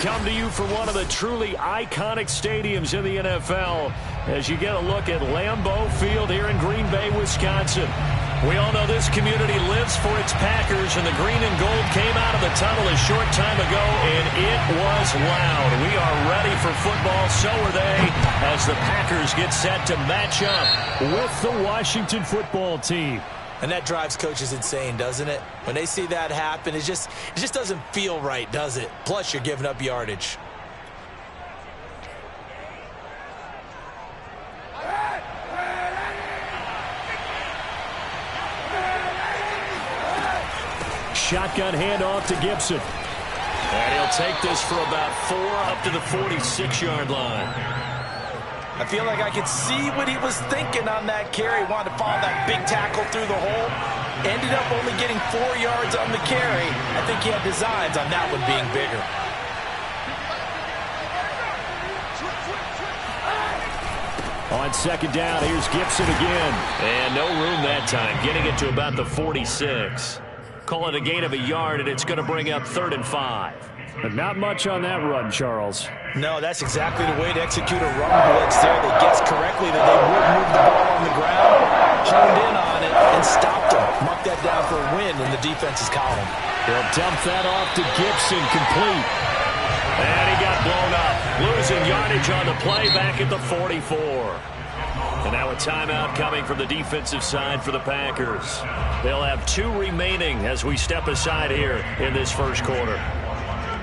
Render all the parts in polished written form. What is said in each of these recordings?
Come to you from one of the truly iconic stadiums in the NFL as you get a look at Lambeau Field here in Green Bay, Wisconsin. We all know this community lives for its Packers, and the green and gold came out of the tunnel a short time ago, and it was loud. We are ready for football, so are they, as the Packers get set to match up with the Washington football team. And that drives coaches insane, doesn't it? When they see that happen, it just doesn't feel right, does it? Plus, you're giving up yardage. Shotgun handoff to Gibson. And he'll take this for about 4 up to the 46-yard line. I feel like I could see what he was thinking on that carry. Wanted to follow that big tackle through the hole. Ended up only getting 4 yards on the carry. I think he had designs on that one being bigger. On second down, here's Gibson again. And no room that time, getting it to about the 46. Call it a gain of a yard, and it's going to bring up 3rd and 5. But not much on that run, Charles. No, that's exactly the way to execute a run blitz there. They guessed correctly that they would move the ball on the ground, honed in on it, and stopped them. Mark that down for a win in the defense's column. He'll dump that off to Gibson, complete. And he got blown up. Losing yardage on the play back at the 44. And now a timeout coming from the defensive side for the Packers. They'll have 2 remaining as we step aside here in this first quarter.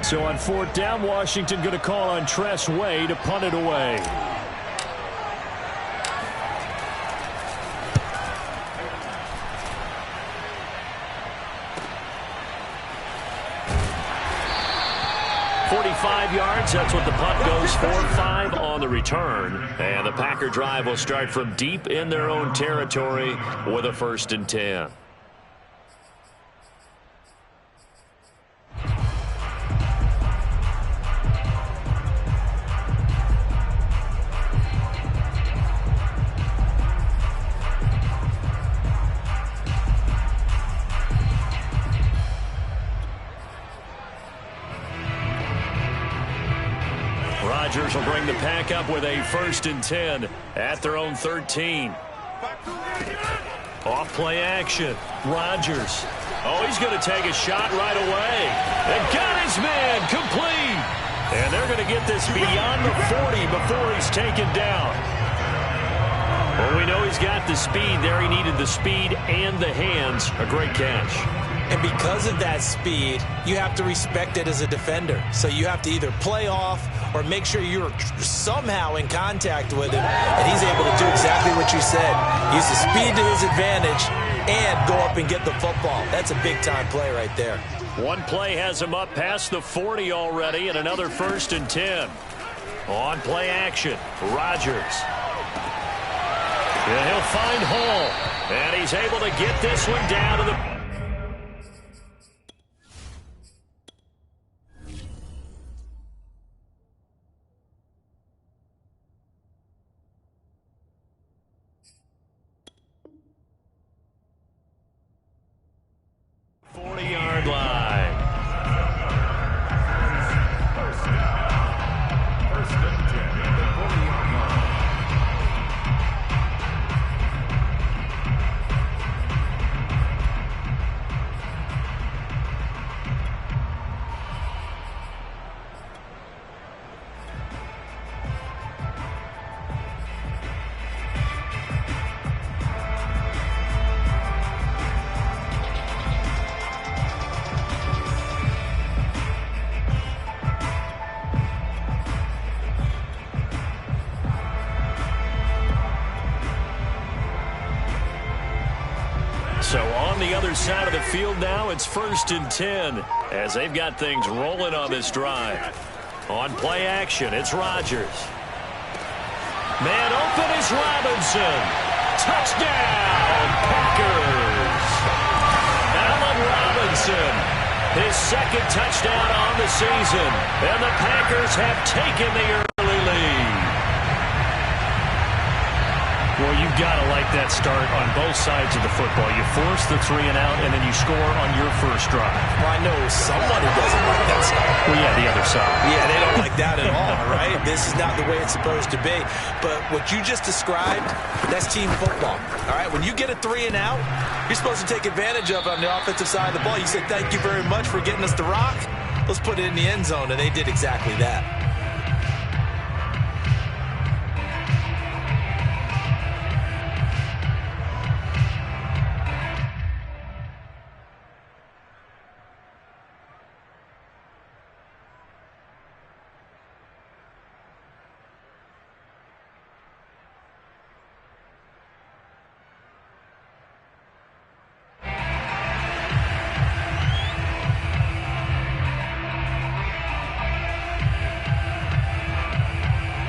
So on 4th down, Washington going to call on Tress Way to punt it away. Yards. That's what the punt goes for. 5 on the return. And the Packer drive will start from deep in their own territory with a 1st and 10. Rodgers will bring the Pack up with a 1st and 10 at their own 13. Off play action. Rodgers. Oh, he's going to take a shot right away. And got his man complete. And they're going to get this beyond the 40 before he's taken down. Well, we know he's got the speed there. He needed the speed and the hands. A great catch. And because of that speed, you have to respect it as a defender. So you have to either play off or make sure you're somehow in contact with him. And he's able to do exactly what you said. Use the speed to his advantage and go up and get the football. That's a big-time play right there. One play has him up past the 40 already, and another 1st and 10. On play action, Rodgers. And he'll find Hall. And he's able to get this one down to the... So on the other side of the field now, it's 1st and 10 as they've got things rolling on this drive. On play action, it's Rodgers. Man open is Robinson. Touchdown, Packers. Allen Robinson, his 2nd touchdown on the season. And the Packers have taken the early lead. Well, you've got to like that start on both sides of the football. You force the 3 and out, and then you score on your first drive. Well, I know someone who doesn't like that start. Well, yeah, the other side. Yeah, they don't like that at all, right? This is not the way it's supposed to be. But what you just described, that's team football, all right? When you get a 3 and out, you're supposed to take advantage of it on the offensive side of the ball. You say, thank you very much for getting us the rock. Let's put it in the end zone, and they did exactly that.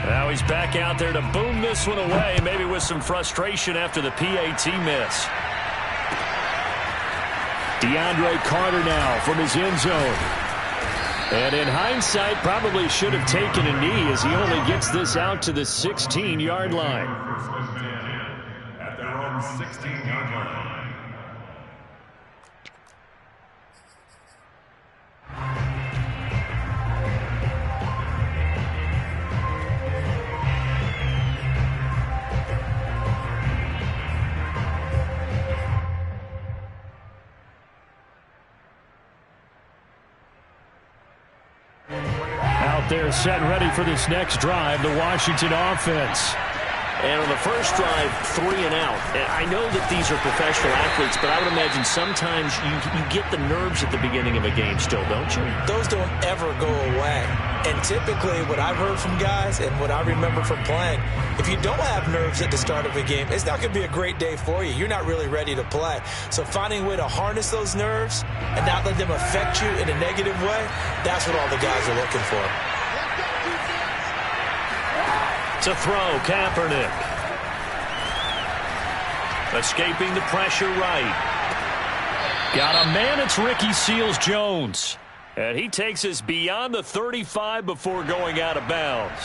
Now he's back out there to boom this one away, maybe with some frustration after the PAT miss. DeAndre Carter now from his end zone. And in hindsight, probably should have taken a knee as he only gets this out to the 16-yard line. At their own 16-yard line. out there set and ready for this next drive, the Washington offense. And on the first drive, 3 and out. And I know that these are professional athletes, but I would imagine sometimes you get the nerves at the beginning of a game still, don't you? Those don't ever go away. And typically what I've heard from guys and what I remember from playing, if you don't have nerves at the start of a game, it's not going to be a great day for you. You're not really ready to play. So finding a way to harness those nerves and not let them affect you in a negative way, that's what all the guys are looking for. To throw, Kaepernick. Escaping the pressure right. Got a man, it's Ricky Seals-Jones. And he takes us beyond the 35 before going out of bounds.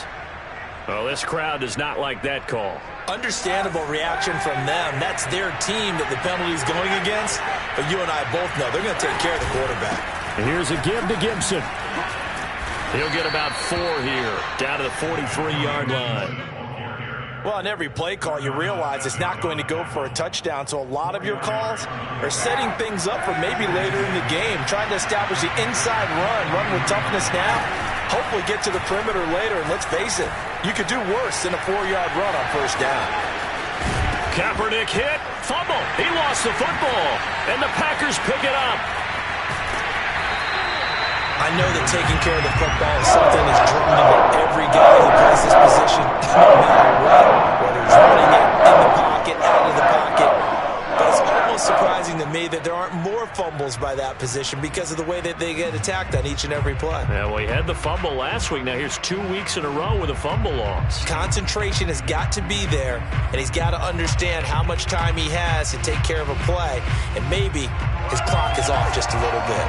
Well, this crowd does not like that call. Understandable reaction from them. That's their team that the penalty's going against. But you and I both know they're going to take care of the quarterback. And here's a give to Gibson. He'll get about 4 here, down to the 43-yard line. Well, on every play call, you realize it's not going to go for a touchdown, so a lot of your calls are setting things up for maybe later in the game, trying to establish the inside run with toughness now, hopefully get to the perimeter later, and let's face it, you could do worse than a 4-yard run on first down. Kaepernick hit, fumble, he lost the football, and the Packers pick it up. I know that taking care of the football is something that's drummed into every guy who plays this position, no matter what, whether he's running it, in the pocket, out of the pocket. But it's almost surprising to me that there aren't more fumbles by that position because of the way that they get attacked on each and every play. Yeah, well, he had the fumble last week. Now here's 2 weeks in a row with a fumble loss. Concentration has got to be there, and he's got to understand how much time he has to take care of a play, and maybe his clock is off just a little bit.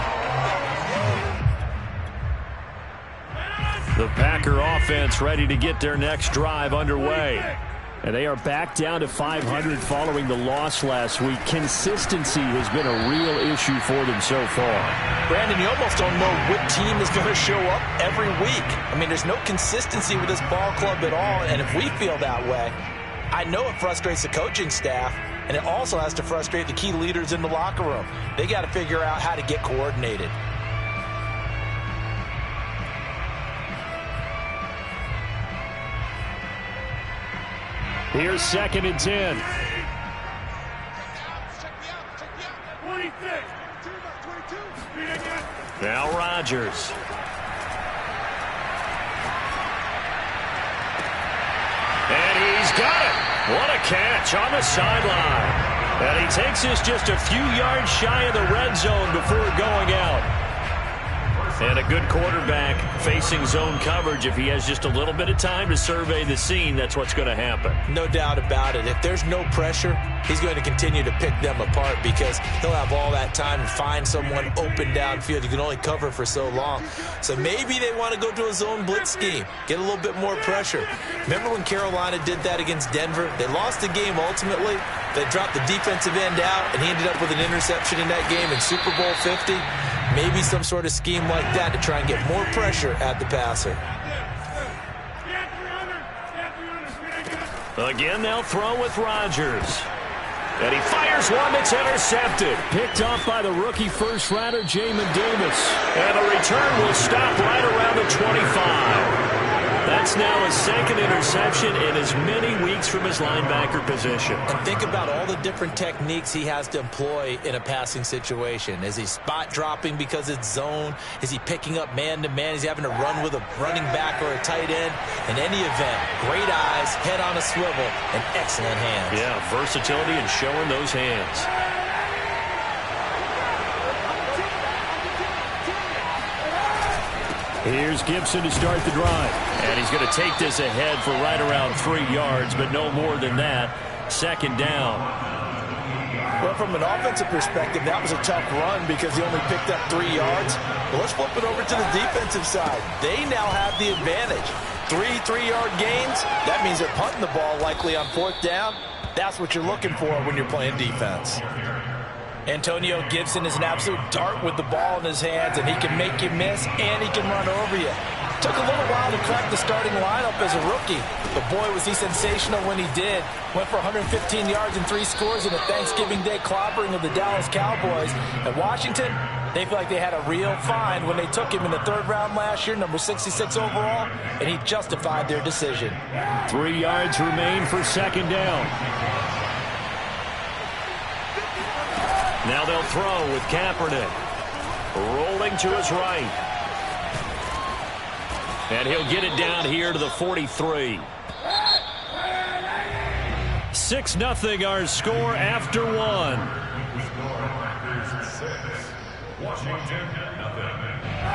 The Packer offense ready to get their next drive underway. And they are back down to 500 following the loss last week. Consistency has been a real issue for them so far. Brandon, you almost don't know what team is going to show up every week. I mean, there's no consistency with this ball club at all, and if we feel that way, I know it frustrates the coaching staff, and it also has to frustrate the key leaders in the locker room. They got to figure out how to get coordinated. Here's 2nd and 10. Now Rodgers. And he's got it. What a catch on the sideline. And he takes this just a few yards shy of the red zone before going out. And a good quarterback facing zone coverage. If he has just a little bit of time to survey the scene, that's what's going to happen. No doubt about it. If there's no pressure, he's going to continue to pick them apart because he'll have all that time to find someone open downfield. You can only cover for so long. So maybe they want to go to a zone blitz scheme, get a little bit more pressure. Remember when Carolina did that against Denver? They lost the game ultimately. They dropped the defensive end out, and he ended up with an interception in that game in Super Bowl 50. Maybe some sort of scheme like that to try and get more pressure at the passer. Again, they'll throw with Rodgers. And he fires one that's intercepted. Picked off by the rookie first-rounder, Jamin Davis. And the return will stop right around the 25. That's now his 2nd interception in as many weeks from his linebacker position. And think about all the different techniques he has to employ in a passing situation. Is he spot dropping because it's zone? Is he picking up man-to-man? Is he having to run with a running back or a tight end? In any event, great eyes, head on a swivel, and excellent hands. Yeah, versatility and showing those hands. Here's Gibson to start the drive. And he's going to take this ahead for right around 3 yards, but no more than that. 2nd down. Well, from an offensive perspective, that was a tough run because he only picked up 3 yards. Well, let's flip it over to the defensive side. They now have the advantage. 3 3-yard gains. That means they're punting the ball likely on 4th down. That's what you're looking for when you're playing defense. Antonio Gibson is an absolute dart with the ball in his hands, and he can make you miss, and he can run over you. Took a little while to crack the starting lineup as a rookie, but boy, was he sensational when he did. Went for 115 yards and 3 scores in a Thanksgiving Day clobbering of the Dallas Cowboys. And Washington, They feel like they had a real find when they took him in the 3rd round last year, number 66 overall, and he justified their decision. 3 yards remain for 2nd down. Now they'll throw with Kaepernick. Rolling to his right. And he'll get it down here to the 43. 6-0 our score after 1.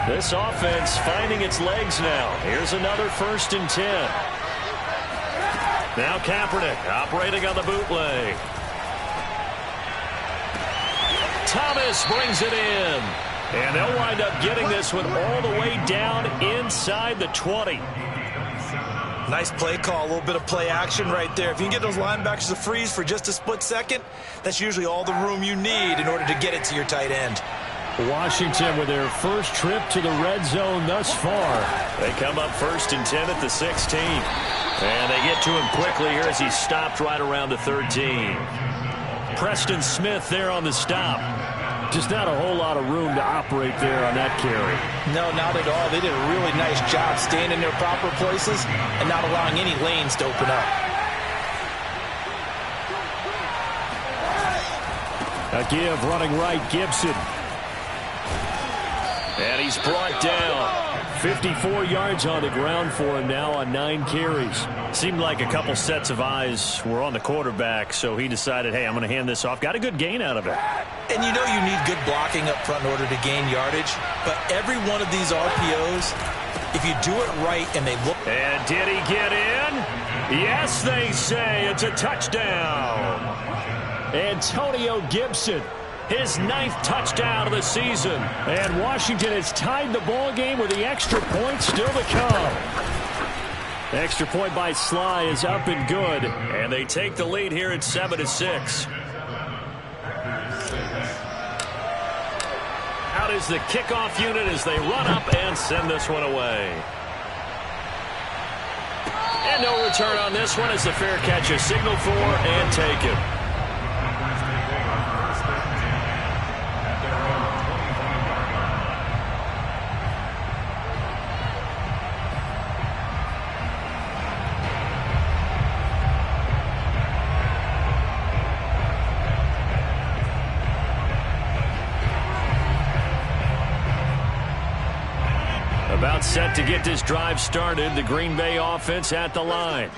This offense finding its legs now. Here's another 1st and 10. Now Kaepernick operating on the bootleg. Thomas brings it in. And they'll wind up getting this one all the way down inside the 20. Nice play call, a little bit of play action right there. If you can get those linebackers to freeze for just a split second, that's usually all the room you need in order to get it to your tight end. Washington with their first trip to the red zone thus far. They come up 1st and 10 at the 16. And they get to him quickly here as he stopped right around the 13. Preston Smith there on the stop. Just not a whole lot of room to operate there on that carry. No, not at all. They did a really nice job staying in their proper places and not allowing any lanes to open up. A give running right, Gibson. And he's brought down. 54 yards on the ground for him now on 9 carries. Seemed like a couple sets of eyes were on the quarterback, so he decided, hey, I'm going to hand this off. Got a good gain out of it. And you know you need good blocking up front in order to gain yardage. But every one of these RPOs, if you do it right and they look... And did he get in? Yes, they say. It's a touchdown. Antonio Gibson. His 9th touchdown of the season. And Washington has tied the ball game with the extra point still to come. Extra point by Sly is up and good. And they take the lead here at 7-6. Out is the kickoff unit as they run up and send this one away. And no return on this one as the fair catch is signaled for and taken. About set to get this drive started. The Green Bay offense at the line.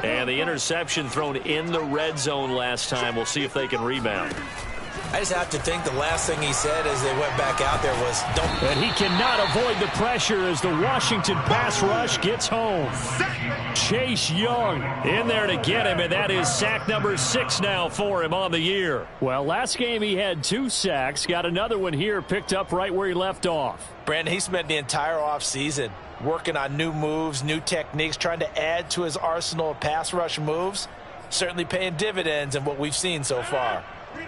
And the interception thrown in the red zone last time. We'll see if they can rebound. I just have to think the last thing he said as they went back out there was, don't... And he cannot avoid the pressure as the Washington pass rush gets home. Chase Young in there to get him, and that is sack number 6 now for him on the year. Well, last game he had 2 sacks. Got another one here picked up right where he left off. Brandon, he spent the entire offseason working on new moves, new techniques, trying to add to his arsenal of pass rush moves. Certainly paying dividends in what we've seen so far.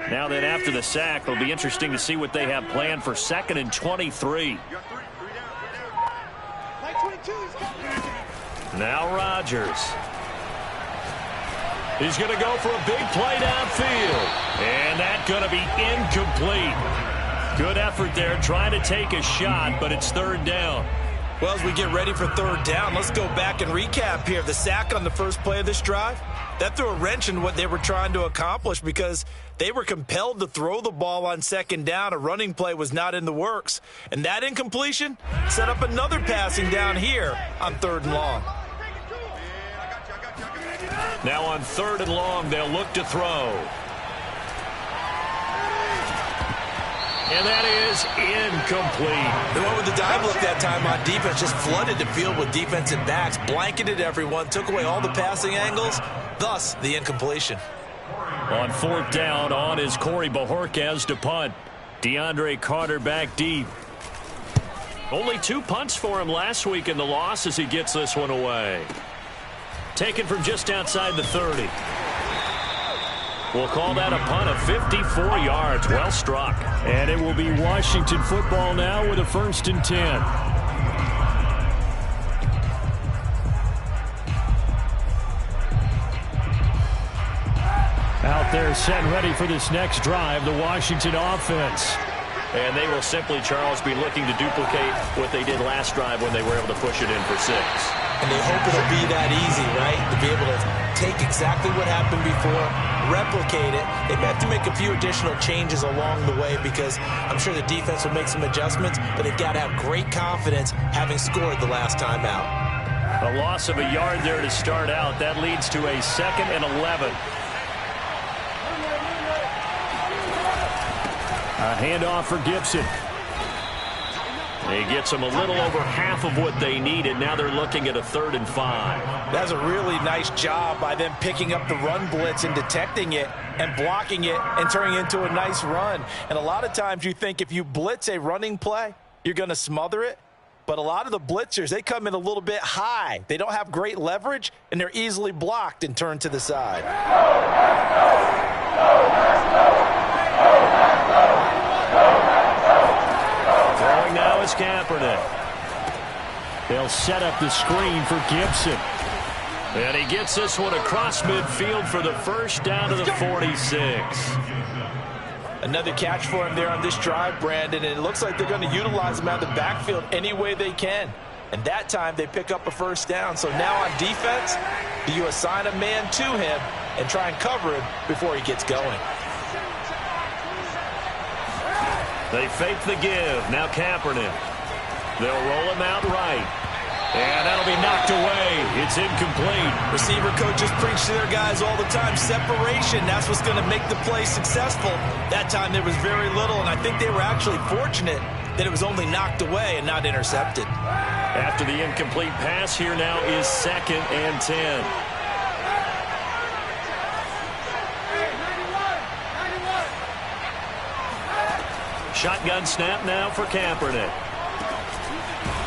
Now then, after the sack, it'll be interesting to see what they have planned for 2nd and 23. Now Rodgers. He's going to go for a big play downfield. And that's going to be incomplete. Good effort there, trying to take a shot, but it's 3rd down. Well, as we get ready for 3rd down, let's go back and recap here. The sack on the first play of this drive, that threw a wrench in what they were trying to accomplish because they were compelled to throw the ball on 2nd down. A running play was not in the works. And that incompletion set up another passing down here on 3rd and long. Now on 3rd and long, they'll look to throw. And that is incomplete. The one with the dive look that time on defense just flooded the field with defensive backs, blanketed everyone, took away all the passing angles, thus the incompletion. On 4th down, on is Corey Bojorquez to punt. DeAndre Carter back deep. Only 2 punts for him last week in the loss as he gets this one away. Taken from just outside the 30. We'll call that a punt of 54 yards. Well struck. And it will be Washington football now with a 1st and 10. Out there set ready for this next drive, the Washington offense. And they will simply, Charles, be looking to duplicate what they did last drive when they were able to push it in for 6. And they hope it'll be that easy, right? To be able to take exactly what happened before, replicate it. They may have to make a few additional changes along the way because I'm sure the defense will make some adjustments, but they've got to have great confidence having scored the last time out. A loss of a yard there to start out. That leads to a 2nd and 11. A handoff for Gibson. He gets them a little over half of what they needed. Now they're looking at a 3rd and 5. That's a really nice job by them picking up the run blitz and detecting it and blocking it and turning it into a nice run. And a lot of times you think if you blitz a running play, you're going to smother it. But a lot of the blitzers, they come in a little bit high. They don't have great leverage, and they're easily blocked and turned to the side. Throwing now is Kaepernick. They'll set up the screen for Gibson. And he gets this one across midfield for the first down to the 46. Another catch for him there on this drive, Brandon, and it looks like they're going to utilize him out of the backfield any way they can. And that time they pick up a first down. So now on defense, do you assign a man to him and try and cover him before he gets going? They fake the give. Now Kaepernick. They'll roll him out right. And that'll be knocked away. It's incomplete. Receiver coaches preach to their guys all the time. Separation, that's what's going to make the play successful. That time there was very little, and I think they were actually fortunate that it was only knocked away and not intercepted. After the incomplete pass, here now is 2nd and 10. Shotgun snap now for Kaepernick.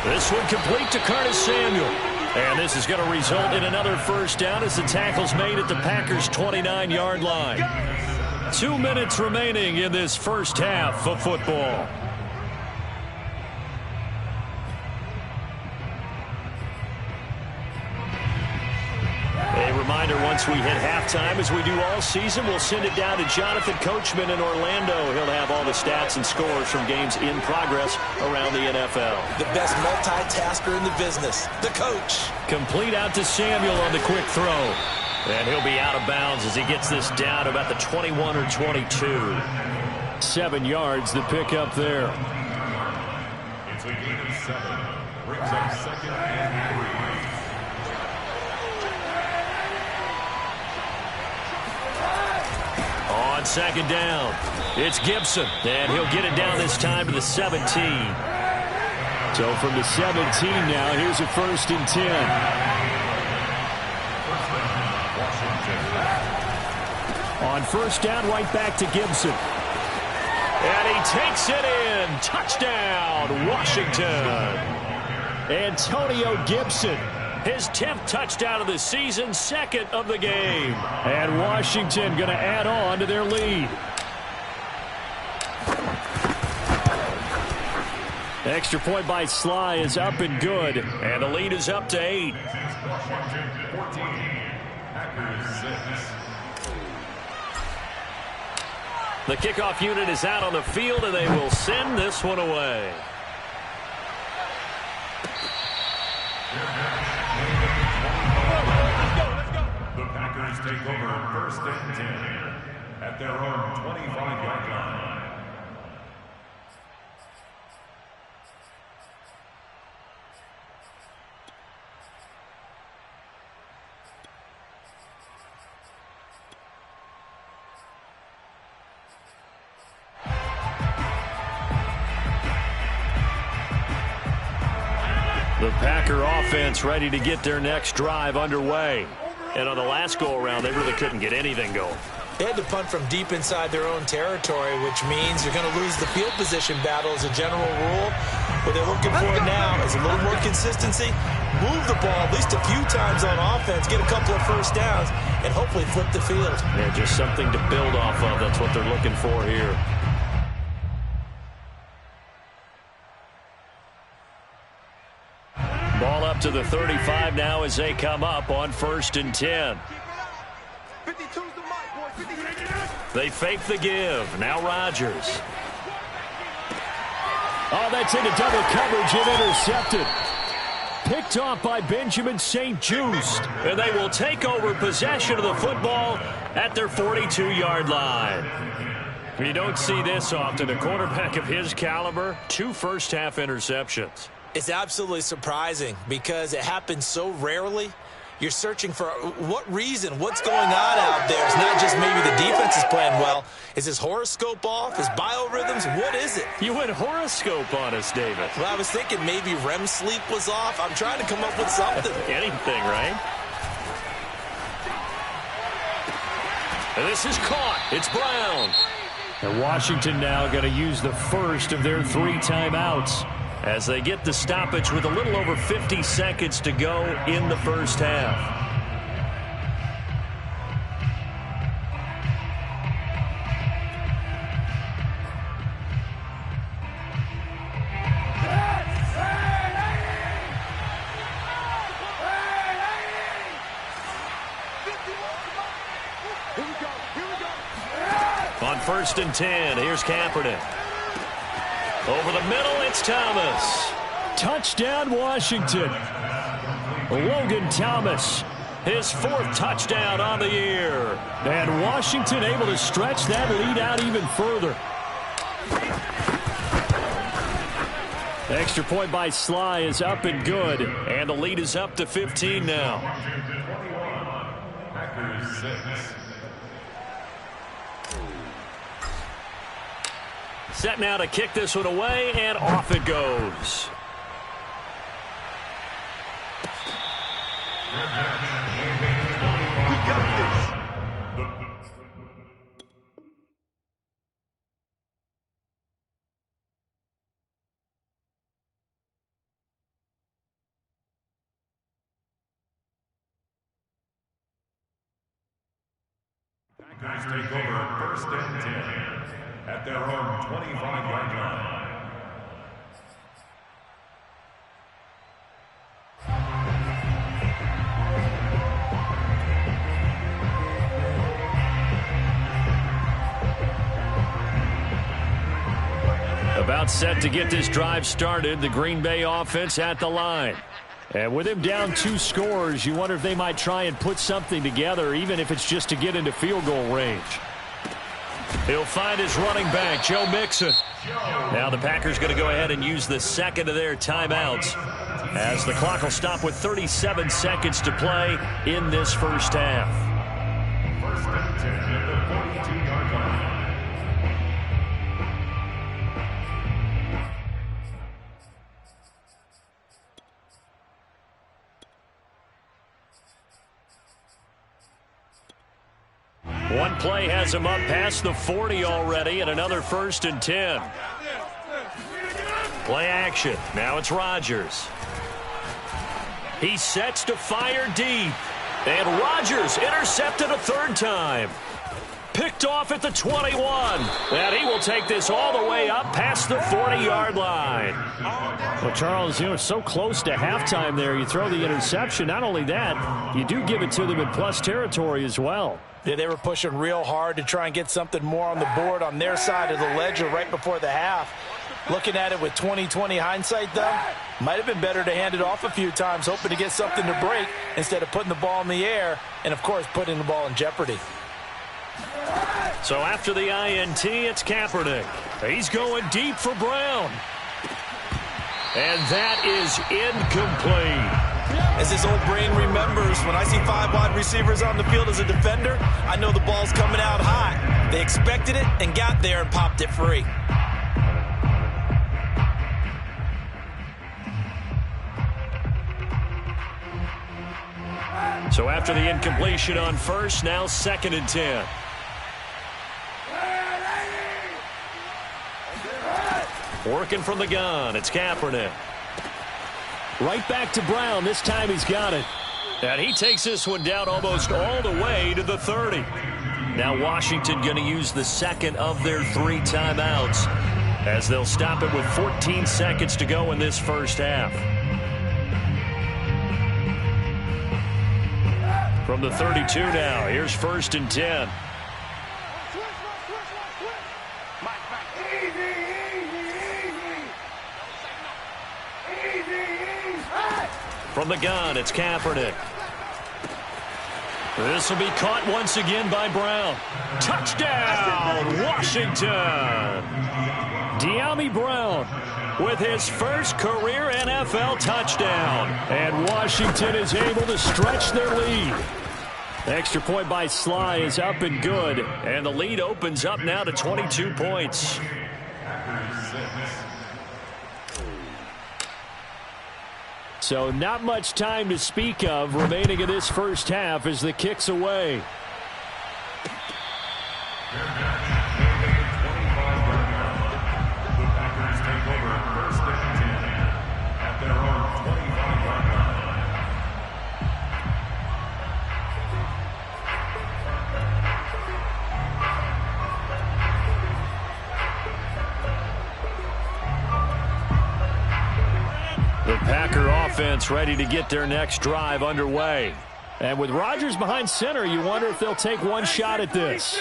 This one complete to Curtis Samuel. And this is going to result in another first down as the tackle's made at the Packers' 29-yard line. 2 minutes remaining in this first half of football. A reminder, once we hit halftime, as we do all season, we'll send it down to Jonathan Coachman in Orlando. He'll have all the stats and scores from games in progress around the NFL. The best multitasker in the business, the coach. Complete out to Samuel on the quick throw. And he'll be out of bounds as he gets this down about the 21 or 22. 7 yards, the pickup there. It's a gain of 7. Brings up 2nd and 3. On 2nd down, it's Gibson, and he'll get it down this time to the 17. So from the 17 now, here's a 1st and 10. On 1st down, right back to Gibson. And he takes it in. Touchdown, Washington. Antonio Gibson. His 10th touchdown of the season, 2nd of the game. And Washington going to add on to their lead. Extra point by Sly is up and good. And the lead is up to 8. Washington 14. Packers 6. The kickoff unit is out on the field, and they will send this one away. The Packers take over 1st and 10 at their own 25-yard line. The Packer offense ready to get their next drive underway. And on the last go-around, they really couldn't get anything going. They had to punt from deep inside their own territory, which means you're going to lose the field position battle as a general rule. What they're looking for now is a little more consistency, move the ball at least a few times on offense, get a couple of first downs, and hopefully flip the field. Yeah, just something to build off of. That's what they're looking for here. Ball up to the 35 now as they come up on 1st and 10. They fake the give. Now Rodgers. Oh, that's into double coverage and intercepted. Picked off by Benjamin St-Juste. And they will take over possession of the football at their 42-yard line. You don't see this often. A quarterback of his caliber, 2 first-half interceptions. It's absolutely surprising because it happens so rarely. You're searching for what reason, what's going on out there. It's not just maybe the defense is playing well. Is his horoscope off? His biorhythms? What is it? You went horoscope on us, David. Well, I was thinking maybe REM sleep was off. I'm trying to come up with something. Anything, right? And this is caught. It's Brown. And Washington now going to use the first of their 3 timeouts as they get the stoppage with a little over 50 seconds to go in the first half. On 1st and 10, here's Kaepernick. Over the middle, it's Thomas. Touchdown, Washington. Logan Thomas, his 4th touchdown on the year. And Washington able to stretch that lead out even further. Extra point by Sly is up and good. And the lead is up to 15 now. Packers 6. Set now to kick this one away, and off it goes. Packers take over 1st and 10 at their own 25-yard line. About set to get this drive started, the Green Bay offense at the line. And with him down 2 scores, you wonder if they might try and put something together, even if it's just to get into field goal range. He'll find his running back, Joe Mixon. Now the Packers going to go ahead and use the second of their timeouts as the clock will stop with 37 seconds to play in this first half. 1st and 10 at the 42-yard line. One play has him up past the 40 already, and another 1st and 10. Play action. Now it's Rodgers. He sets to fire deep. And Rodgers intercepted a 3rd time. Picked off at the 21. And he will take this all the way up past the 40-yard line. Well, Charles, it's so close to halftime there. You throw the interception. Not only that, you do give it to them in plus territory as well. Yeah, they were pushing real hard to try and get something more on the board on their side of the ledger right before the half. Looking at it with 20/20 hindsight, though, might have been better to hand it off a few times, hoping to get something to break instead of putting the ball in the air and, of course, putting the ball in jeopardy. So after the INT, it's Kaepernick. He's going deep for Brown. And that is incomplete. As his old brain remembers, when I see 5 wide receivers on the field as a defender, I know the ball's coming out high. They expected it and got there and popped it free. So after the incompletion on 1st, now 2nd and 10. Working from the gun, it's Kaepernick. Right back to Brown. This time he's got it. And he takes this one down almost all the way to the 30. Now Washington going to use the second of their 3 timeouts as they'll stop it with 14 seconds to go in this first half. From the 32 now, here's 1st and 10. From the gun, it's Kaepernick. This will be caught once again by Brown. Touchdown, Washington! Dyami Brown with his first career NFL touchdown. And Washington is able to stretch their lead. The extra point by Sly is up and good. And the lead opens up now to 22 points. So not much time to speak of remaining in this first half as the kick's away. The Packer offense ready to get their next drive underway. And with Rodgers behind center, you wonder if they'll take one shot at this.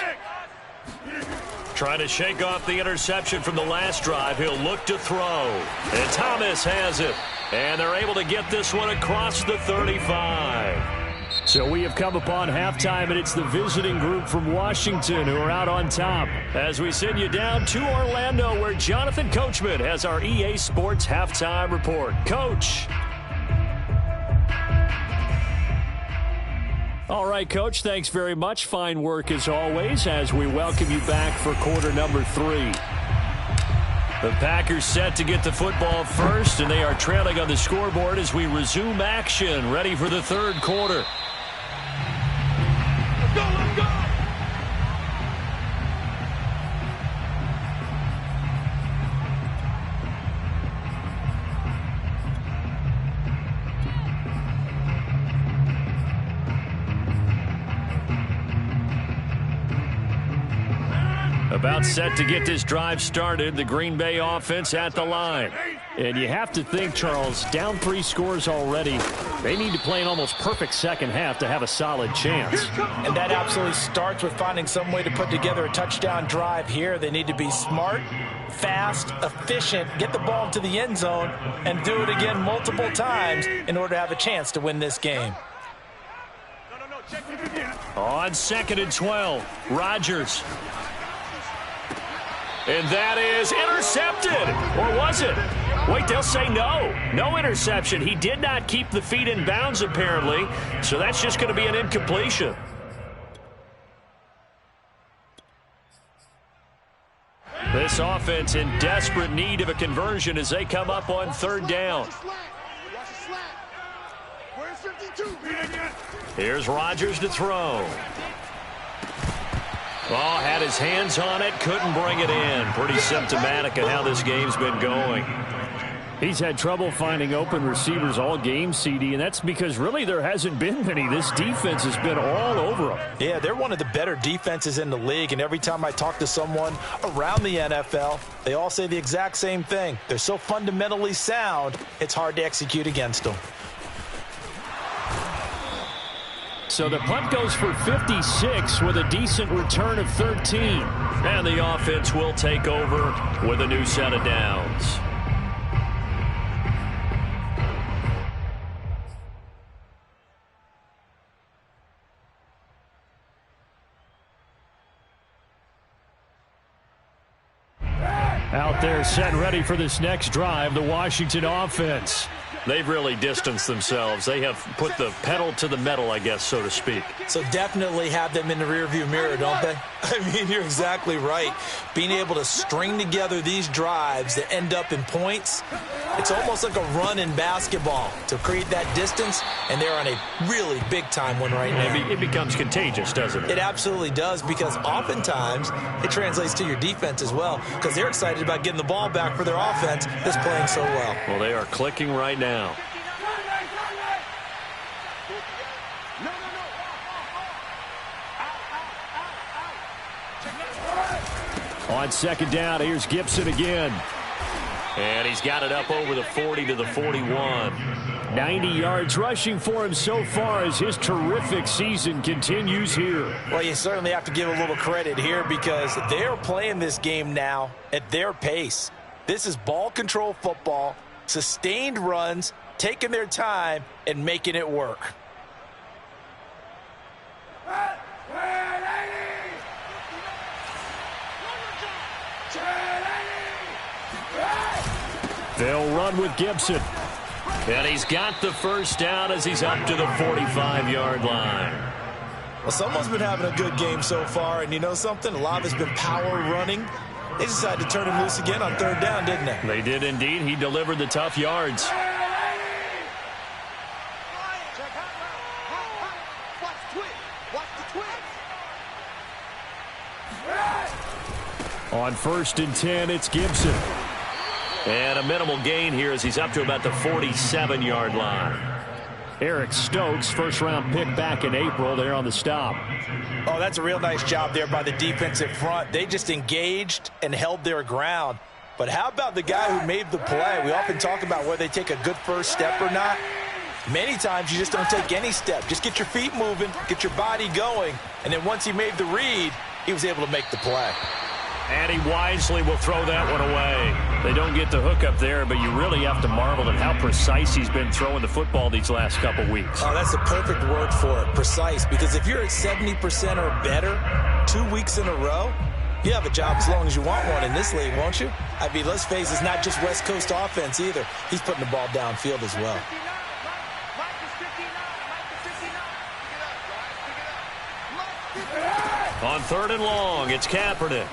Trying to shake off the interception from the last drive. He'll look to throw. And Thomas has it. And they're able to get this one across the 35. So we have come upon halftime, and it's the visiting group from Washington who are out on top. As we send you down to Orlando, where Jonathan Coachman has our EA Sports Halftime Report. Coach. All right, Coach, thanks very much. Fine work as always as we welcome you back for quarter number 3. The Packers set to get the football first, and they are trailing on the scoreboard as we resume action, ready for the third quarter. Let's go! About set to get this drive started, the Green Bay offense at the line. And you have to think, Charles, down 3 scores already. They need to play an almost perfect second half to have a solid chance. And that absolutely starts with finding some way to put together a touchdown drive here. They need to be smart, fast, efficient, get the ball into the end zone, and do it again multiple times in order to have a chance to win this game. On 2nd and 12, Rodgers. And that is intercepted. Or was it? Wait, they'll say no. No interception. He did not keep the feet in bounds, apparently. So that's just going to be an incompletion. This offense in desperate need of a conversion as they come up on 3rd down. Here's Rodgers to throw. Oh, had his hands on it, couldn't bring it in. Pretty symptomatic of how this game's been going. He's had trouble finding open receivers all game, CD, and that's because really there hasn't been many. This defense has been all over them. Yeah, they're one of the better defenses in the league, and every time I talk to someone around the NFL, they all say the exact same thing. They're so fundamentally sound, it's hard to execute against them. So the punt goes for 56 with a decent return of 13. And the offense will take over with a new set of downs. Out there set ready for this next drive, the Washington offense. They've really distanced themselves. They have put the pedal to the metal, I guess, so to speak. So definitely have them in the rearview mirror, don't they? I mean, you're exactly right. Being able to string together these drives that end up in points, it's almost like a run in basketball to create that distance, and they're on a really big-time one right now. It becomes contagious, doesn't it? It absolutely does, because oftentimes it translates to your defense as well, because they're excited about getting the ball back for their offense that's playing so well. Well, they are clicking right now. On 2nd down, here's Gibson again. And he's got it up over the 40 to the 41. 90 yards rushing for him so far as his terrific season continues here. Well, you certainly have to give a little credit here because they're playing this game now at their pace. This is ball control football, sustained runs, taking their time and making it work. They'll run with Gibson. And he's got the first down as he's up to the 45-yard line. Well, someone's been having a good game so far, and you know something? A lot of it's been power running. They decided to turn him loose again on third down, didn't they? They did indeed. He delivered the tough yards. On 1st and 10, it's Gibson. And a minimal gain here as he's up to about the 47-yard line. Eric Stokes, first-round pick back in April, there on the stop. Oh, that's a real nice job there by the defensive front. They just engaged and held their ground. But how about the guy who made the play? We often talk about whether they take a good first step or not. Many times you just don't take any step. Just get your feet moving, get your body going, and then once he made the read, he was able to make the play. And he wisely will throw that one away. They don't get the hook up there, but you really have to marvel at how precise he's been throwing the football these last couple weeks. Oh, that's the perfect word for it, precise. Because if you're at 70% or better 2 weeks in a row, you have a job as long as you want one in this league, won't you? I mean, let's face it, it's not just West Coast offense either. He's putting the ball downfield as well. On 3rd and long, it's Kaepernick.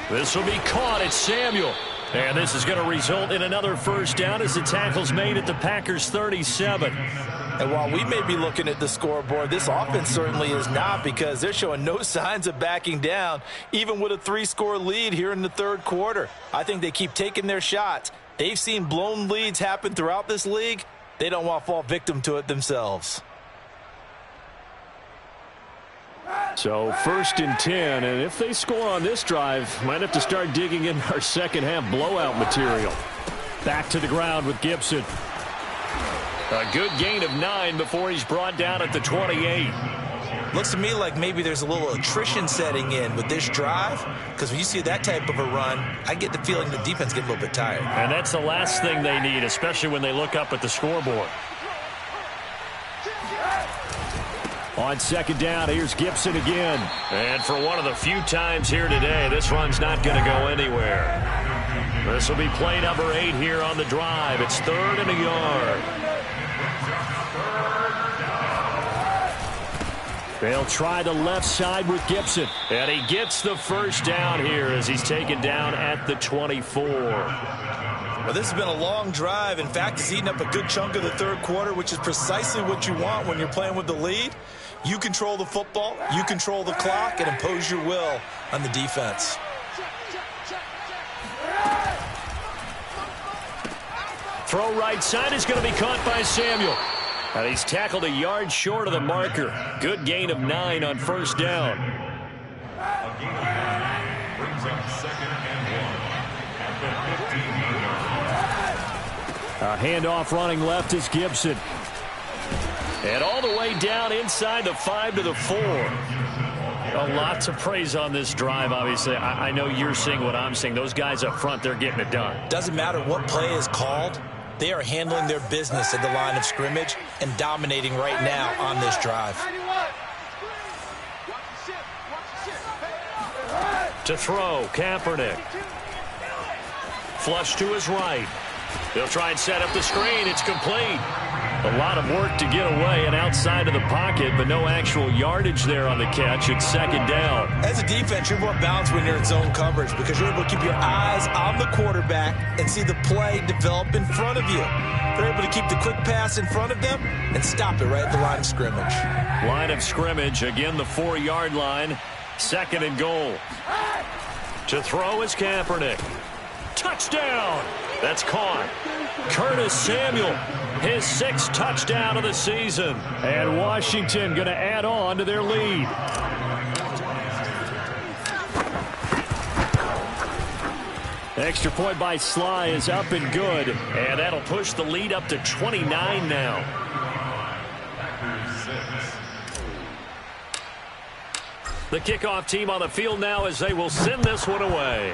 This will be caught. It's Samuel. And this is going to result in another first down as the tackle's made at the Packers' 37. And while we may be looking at the scoreboard, this offense certainly is not, because they're showing no signs of backing down, even with a 3-score lead here in the third quarter. I think they keep taking their shots. They've seen blown leads happen throughout this league. They don't want to fall victim to it themselves. So 1st and 10, and if they score on this drive, might have to start digging in our second-half blowout material. Back to the ground with Gibson. A good gain of 9 before he's brought down at the 28. Looks to me like maybe there's a little attrition setting in with this drive, because when you see that type of a run, I get the feeling the defense gets a little bit tired. And that's the last thing they need, especially when they look up at the scoreboard. On 2nd down, here's Gibson again. And for one of the few times here today, this run's not going to go anywhere. This will be play number 8 here on the drive. It's 3rd and a yard. They'll try the left side with Gibson. And he gets the first down here as he's taken down at the 24. Well, this has been a long drive. In fact, it's eaten up a good chunk of the third quarter, which is precisely what you want when you're playing with the lead. You control the football, you control the clock, and impose your will on the defense. Throw right side is going to be caught by Samuel. And he's tackled a yard short of the marker. Good gain of 9 on 1st down. Brings up 2nd and 1 at the 15-yard line. A handoff running left is Gibson. And all the way down inside the 5 to the 4. A lot to praise on this drive, obviously. I know you're seeing what I'm seeing. Those guys up front, they're getting it done. Doesn't matter what play is called. They are handling their business at the line of scrimmage and dominating right now on this drive. To throw, Kaepernick. Flush to his right. They'll try and set up the screen. It's complete. A lot of work to get away and outside of the pocket, but no actual yardage there on the catch. It's 2nd down. As a defense, you're more balanced when you're in zone coverage because you're able to keep your eyes on the quarterback and see the play develop in front of you. They're able to keep the quick pass in front of them and stop it right at the line of scrimmage. Line of scrimmage, again the 4-yard line. 2nd and goal. To throw is Kaepernick. Touchdown! That's caught. Curtis Samuel, his 6th touchdown of the season. And Washington going to add on to their lead. Extra point by Sly is up and good. And that'll push the lead up to 29 now. The kickoff team on the field now as they will send this one away.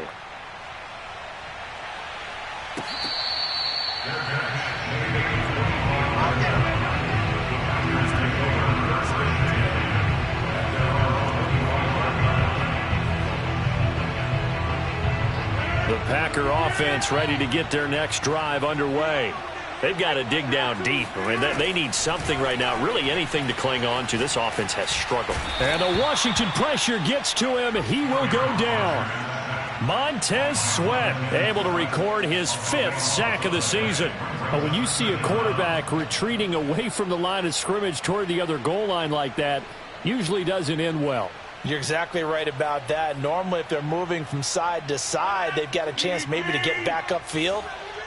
Packer offense ready to get their next drive underway. They've got to dig down deep. I mean, they need something right now, really anything to cling on to. This offense has struggled. And the Washington pressure gets to him. He will go down. Montez Sweat able to record his 5th sack of the season. When you see a quarterback retreating away from the line of scrimmage toward the other goal line like that, usually doesn't end well. You're exactly right about that. Normally, if they're moving from side to side, they've got a chance maybe to get back upfield.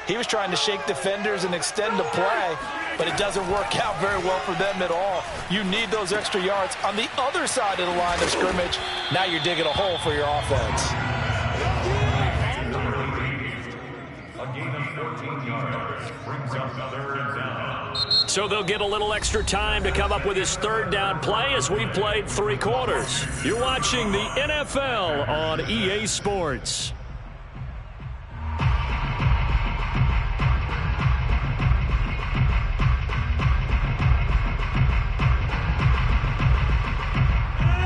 He was trying to shake defenders and extend the play, but it doesn't work out very well for them at all. You need those extra yards on the other side of the line of scrimmage. Now you're digging a hole for your offense. A gain of 14 yards brings up 3rd down. So they'll get a little extra time to come up with his 3rd down play as we played 3 quarters. You're watching the NFL on EA Sports.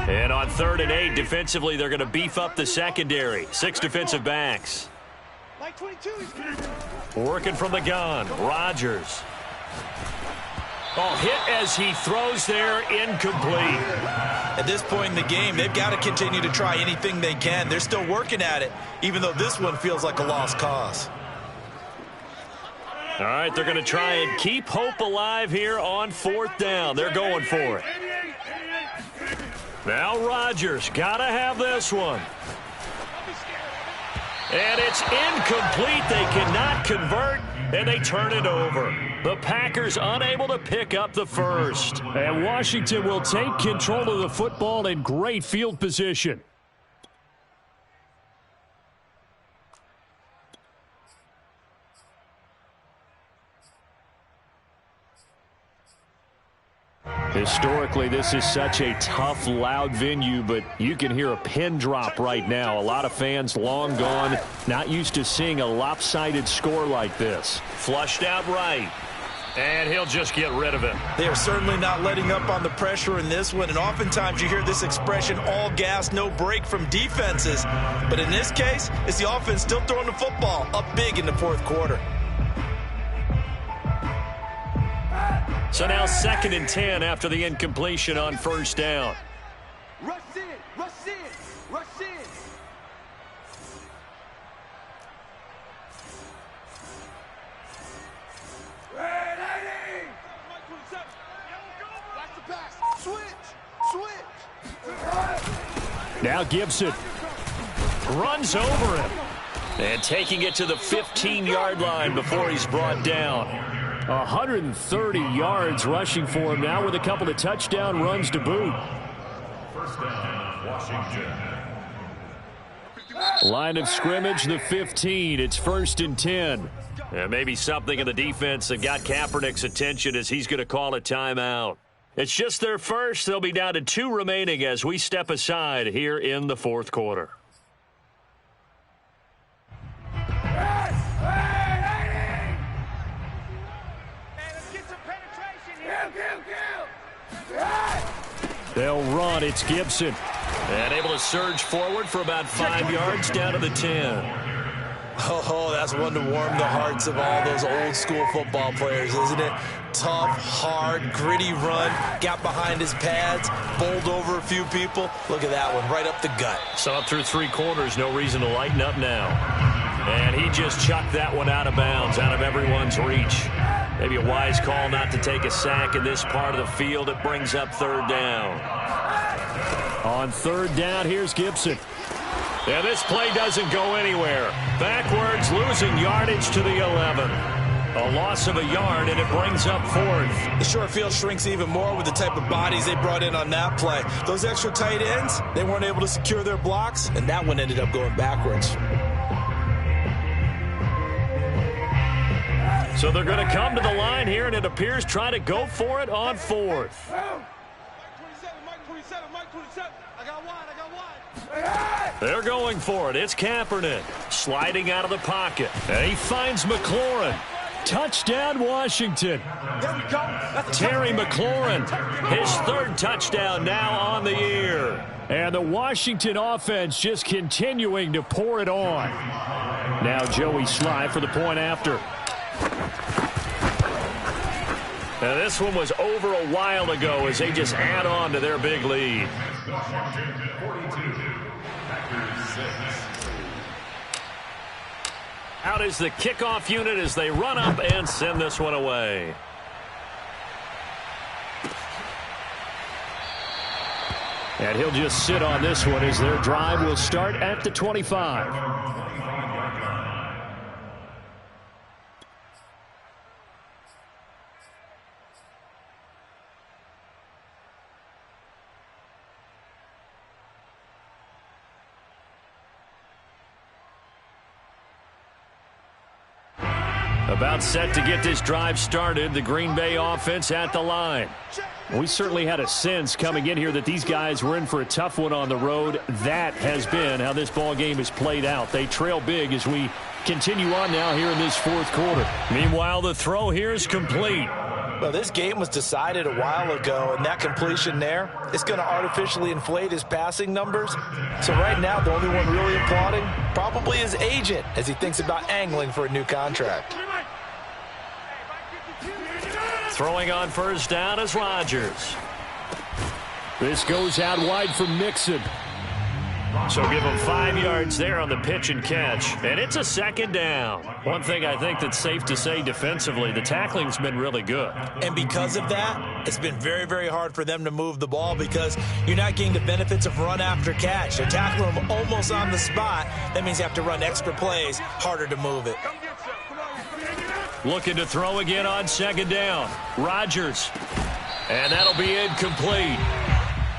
And on 3rd and 8, defensively, they're going to beef up the secondary. 6 defensive backs. Working from the gun, Rodgers. Oh, hit as he throws there, incomplete. At this point in the game, they've got to continue to try anything they can. They're still working at it, even though this one feels like a lost cause. All right, they're going to try and keep hope alive here on 4th down. They're going for it. Now Rodgers, got to have this one. And it's incomplete. They cannot convert, and they turn it over. The Packers unable to pick up the 1st. And Washington will take control of the football in great field position. Historically, this is such a tough, loud venue, but you can hear a pin drop right now. A lot of fans long gone, not used to seeing a lopsided score like this. Flushed out right, and he'll just get rid of it. They are certainly not letting up on the pressure in this one, and oftentimes you hear this expression, all gas, no break from defenses. But in this case, it's the offense still throwing the football up big in the 4th quarter. So now 2nd and 10 after the incompletion on 1st down. Rush in, rush in, rush in. Now Gibson runs over him. And taking it to the 15-yard line before he's brought down. 130 yards rushing for him now with a couple of touchdown runs to boot. 1st down, Washington. Line of scrimmage, the 15. It's 1st and 10. And maybe something in the defense that got Kaepernick's attention as he's going to call a timeout. It's just their first. They'll be down to 2 remaining as we step aside here in the 4th quarter. They'll run. It's Gibson. And able to surge forward for about 5 yards down to the 10. Oh, that's one to warm the hearts of all those old school football players, isn't it? Tough, hard, gritty run. Got behind his pads, bowled over a few people. Look at that one, right up the gut. So up through 3 quarters, no reason to lighten up now. And he just chucked that one out of bounds, out of everyone's reach. Maybe a wise call not to take a sack in this part of the field. It brings up 3rd down. On 3rd down, here's Gibson. And this play doesn't go anywhere. Backwards, losing yardage to the 11. A loss of a yard, and it brings up 4th. The short field shrinks even more with the type of bodies they brought in on that play. Those extra tight ends, they weren't able to secure their blocks, and that one ended up going backwards. So they're going to come to the line here, and it appears try to go for it on 4th. They're going for it. It's Kaepernick sliding out of the pocket. And he finds McLaurin. Touchdown, Washington. There we go. Terry McLaurin, his 3rd touchdown now on the year. And the Washington offense just continuing to pour it on. Now Joey Sly for the point after. Now this one was over a while ago as they just add on to their big lead. Washington 42, Packers 6. Out is the kickoff unit as they run up and send this one away. And he'll just sit on this one as their drive will start at the 25. About set to get this drive started, the Green Bay offense at the line. We certainly had a sense coming in here that these guys were in for a tough one on the road. That has been how this ball game is played out. They trail big as we continue on now here in this fourth quarter. Meanwhile, the throw here is complete. Well, this game was decided a while ago, and that completion there is going to artificially inflate his passing numbers. So right now, the only one really applauding probably his agent as he thinks about angling for a new contract. Throwing on first down is Rodgers. This goes out wide for Mixon. So give him 5 yards there on the pitch and catch. And it's a second down. One thing I think that's safe to say defensively, the tackling's been really good. And because of that, it's been very, very hard for them to move the ball because you're not getting the benefits of run after catch. They're tackling them almost on the spot. That means you have to run extra plays, harder to move it. Looking to throw again on second down. Rodgers. And that'll be incomplete.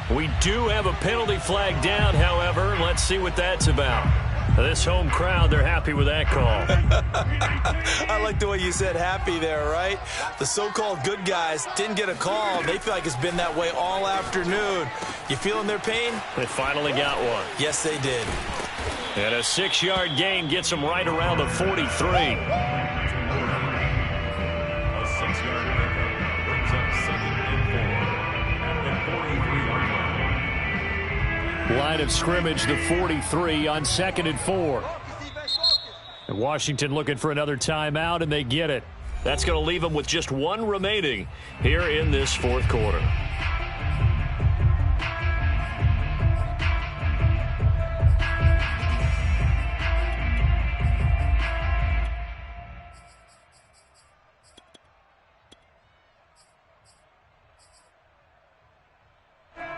We do have a penalty flag down, however. Let's see what that's about. This home crowd, they're happy with that call. I like the way you said happy there, right? The so-called good guys didn't get a call. They feel like it's been that way all afternoon. You feeling their pain? They finally got one. Yes, they did. And a 6-yard gain gets them right around the 43. A 6-yard pickup brings up 2nd and 4 at the 43-yard line. Line of scrimmage, the 43 on 2nd and 4. And Washington looking for another timeout, and they get it. That's going to leave them with just one remaining here in this fourth quarter.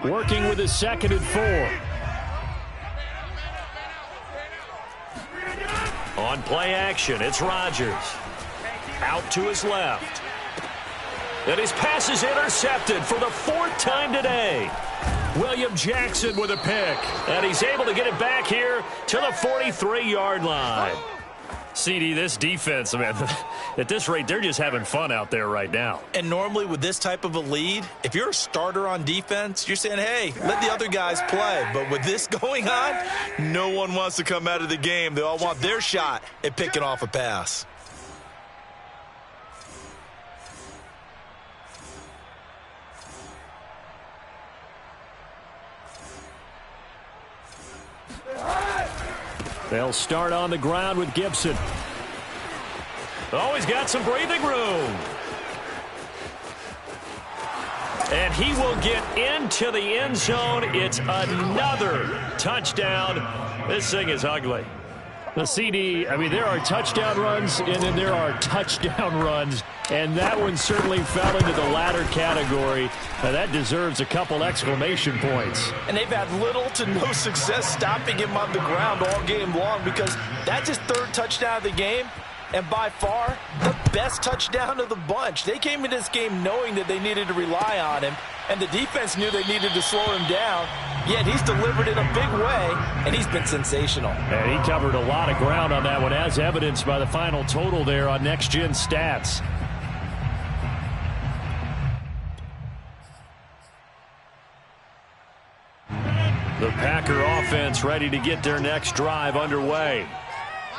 Working with his 2nd and 4. On play action, it's Rodgers. Out to his left. And his pass is intercepted for the 4th time today. William Jackson with a pick. And he's able to get it back here to the 43-yard line. CD, this defense, man, at this rate, they're just having fun out there right now. And normally with this type of a lead, if you're a starter on defense, you're saying, hey, let the other guys play. But with this going on, no one wants to come out of the game. They all want their shot at picking off a pass. They'll start on the ground with Gibson. Oh, he's got some breathing room. And he will get into the end zone. It's another touchdown. This thing is ugly. The CD, I mean, there are touchdown runs, and then there are touchdown runs. And that one certainly fell into the latter category. Now, that deserves a couple exclamation points. And they've had little to no success stopping him on the ground all game long because that's his 3rd touchdown of the game. And by far, the best touchdown of the bunch. They came into this game knowing that they needed to rely on him, and the defense knew they needed to slow him down. Yet he's delivered in a big way, and he's been sensational. And he covered a lot of ground on that one, as evidenced by the final total there on Next Gen Stats. The Packer offense ready to get their next drive underway.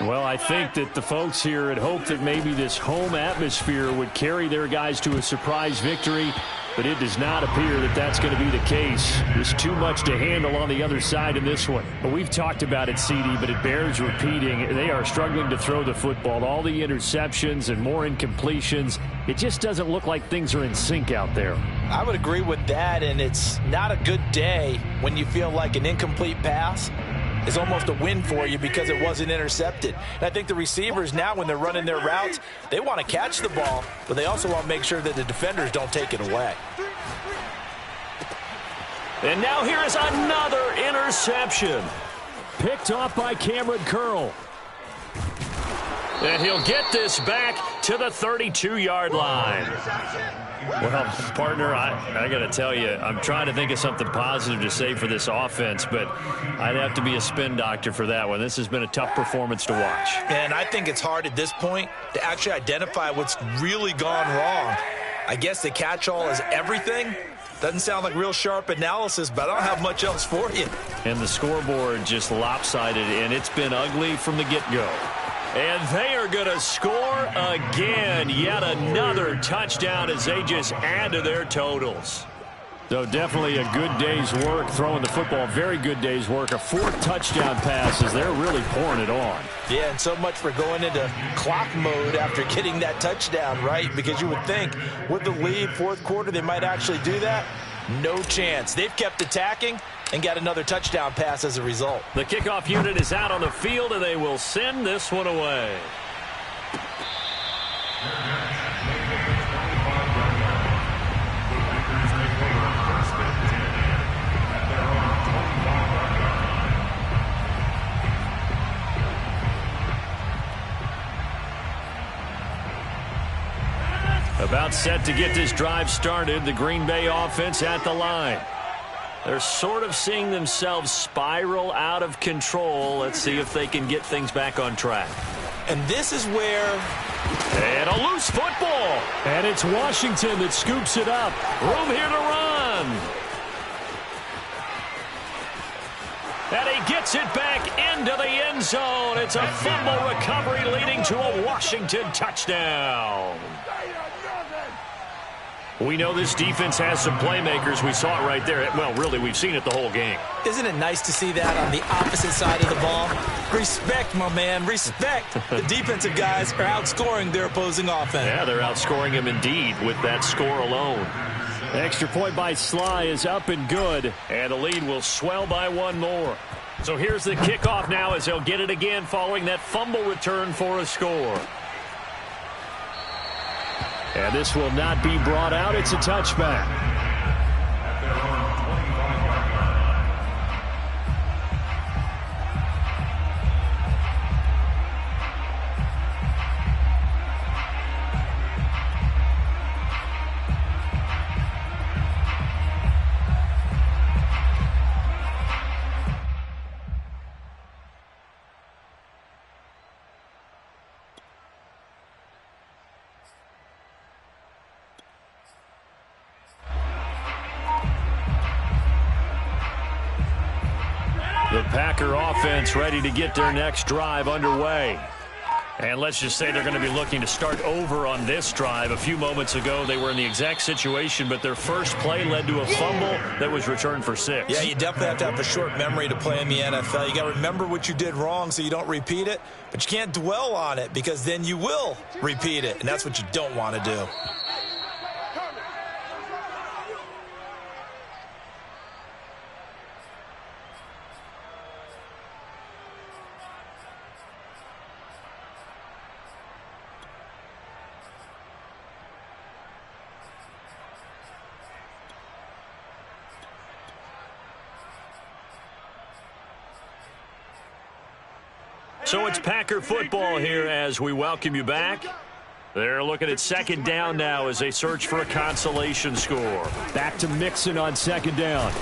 Well, I think that the folks here had hoped that maybe this home atmosphere would carry their guys to a surprise victory. but it does not appear that that's going to be the case. There's too much to handle on the other side in this one. But we've talked about it, CD, but it bears repeating. They are struggling to throw the football. All the interceptions and more incompletions. It just doesn't look like things are in sync out there. I would agree with that, and it's not a good day when you feel like an incomplete pass is almost a win for you because it wasn't intercepted. And I think the receivers now, when they're running their routes, they want to catch the ball, but they also want to make sure that the defenders don't take it away. And now here is another interception. Picked off by Cameron Curl. And he'll get this back to the 32-yard line. Well, partner, I got to tell you, I'm trying to think of something positive to say for this offense, but I'd have to be a spin doctor for that one. This has been a tough performance to watch. And I think it's hard at this point to actually identify what's really gone wrong. I guess the catch-all is everything. Doesn't sound like real sharp analysis, but I don't have much else for you. And the scoreboard just lopsided, and it's been ugly from the get-go. And they are going to score again. Yet another touchdown as they just add to their totals. So definitely a good day's work throwing the football. Very good day's work. A 4th touchdown pass as they're really pouring it on. Yeah, and so much for going into clock mode after getting that touchdown, right? Because you would think with the lead, 4th quarter, they might actually do that. No chance. They've kept attacking and got another touchdown pass as a result. The kickoff unit is out on the field, and they will send this one away. About set to get this drive started, the Green Bay offense at the line. They're sort of seeing themselves spiral out of control. Let's see if they can get things back on track. And this is where... And a loose football. And it's Washington that scoops it up. Room here to run. And he gets it back into the end zone. It's a fumble recovery leading to a Washington touchdown. We know this defense has some playmakers. We saw it right there. Well, really, we've seen it the whole game. Isn't it nice to see that on the opposite side of the ball? Respect, my man, respect. The defensive guys are outscoring their opposing offense. Yeah, they're outscoring him indeed with that score alone. The extra point by Sly is up and good, and the lead will swell by one more. So here's the kickoff now as they'll get it again following that fumble return for a score. And this will not be brought out. It's a touchback. The Packer offense ready to get their next drive underway. And let's just say they're going to be looking to start over on this drive. A few moments ago, they were in the exact situation, but their first play led to a fumble that was returned for 6. Yeah, you definitely have to have a short memory to play in the NFL. You got to remember what you did wrong so you don't repeat it, but you can't dwell on it because then you will repeat it, and that's what you don't want to do. So it's Packer football here as we welcome you back. They're looking at second down now as they search for a consolation score. Back to Mixon on second down.